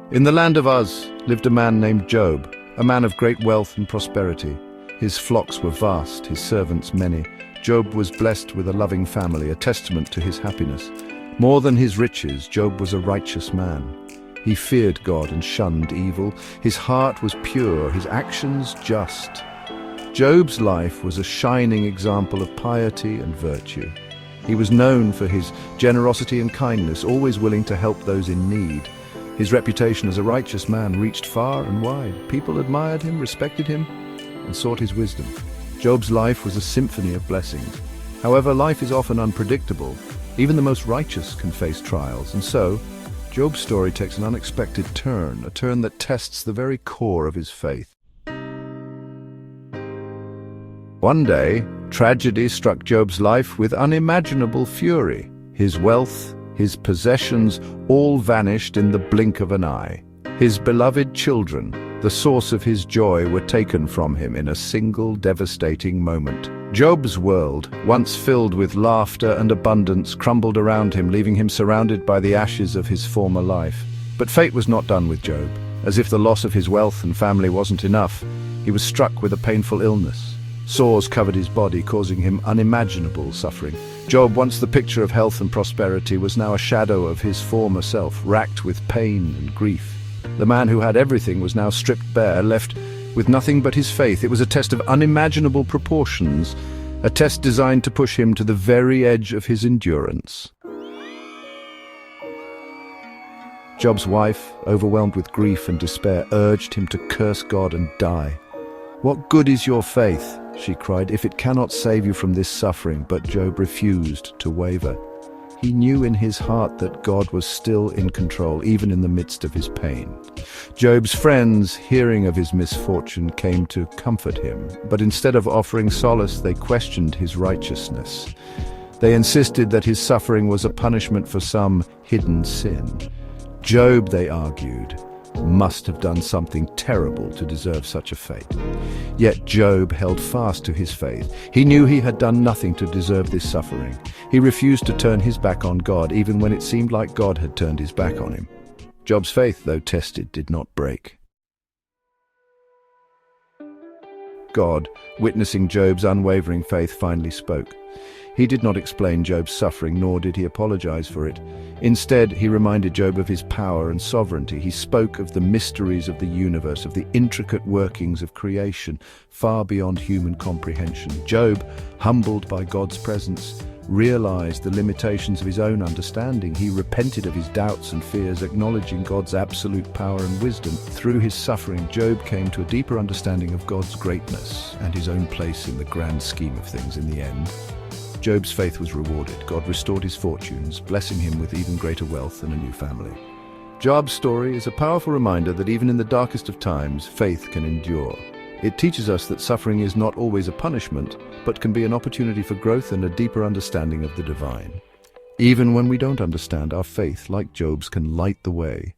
In the land of Uz lived a man named Job, a man of great wealth and prosperity. His flocks were vast, his servants many. Job was blessed with a loving family, a testament to his happiness. More than his riches, Job was a righteous man. He feared God and shunned evil. His heart was pure, his actions just. Job's life was a shining example of piety and virtue. He was known for his generosity and kindness, always willing to help those in need. His reputation as a righteous man reached far and wide. People admired him, respected him, and sought his wisdom. Job's life was a symphony of blessings. However, life is often unpredictable. Even the most righteous can face trials, and so, Job's story takes an unexpected turn, a turn that tests the very core of his faith. One day, tragedy struck Job's life with unimaginable fury. His wealth, his possessions, all vanished in the blink of an eye. His beloved children, the source of his joy, were taken from him in a single devastating moment. Job's world, once filled with laughter and abundance, crumbled around him, leaving him surrounded by the ashes of his former life. But fate was not done with Job. As if the loss of his wealth and family wasn't enough, he was struck with a painful illness. Sores covered his body, causing him unimaginable suffering. Job, once the picture of health and prosperity, was now a shadow of his former self, racked with pain and grief. The man who had everything was now stripped bare, left with nothing but his faith. It was a test of unimaginable proportions, a test designed to push him to the very edge of his endurance. Job's wife, overwhelmed with grief and despair, urged him to curse God and die. "What good is your faith?" she cried, "if it cannot save you from this suffering?" But Job refused to waver. He knew in his heart that God was still in control, even in the midst of his pain. Job's friends, hearing of his misfortune, came to comfort him, but instead of offering solace, they questioned his righteousness. They insisted that his suffering was a punishment for some hidden sin. Job, they argued, must have done something terrible to deserve such a fate. Yet Job held fast to his faith. He knew he had done nothing to deserve this suffering. He refused to turn his back on God, even when it seemed like God had turned his back on him. Job's faith, though tested, did not break. God, witnessing Job's unwavering faith, finally spoke. He did not explain Job's suffering, nor did he apologize for it. Instead, he reminded Job of his power and sovereignty. He spoke of the mysteries of the universe, of the intricate workings of creation, far beyond human comprehension. Job, humbled by God's presence, realized the limitations of his own understanding. He repented of his doubts and fears, acknowledging God's absolute power and wisdom. Through his suffering, Job came to a deeper understanding of God's greatness and his own place in the grand scheme of things. In the end, Job's faith was rewarded. God restored his fortunes, blessing him with even greater wealth and a new family. Job's story is a powerful reminder that even in the darkest of times, faith can endure. It teaches us that suffering is not always a punishment, but can be an opportunity for growth and a deeper understanding of the divine. Even when we don't understand, our faith, like Job's, can light the way,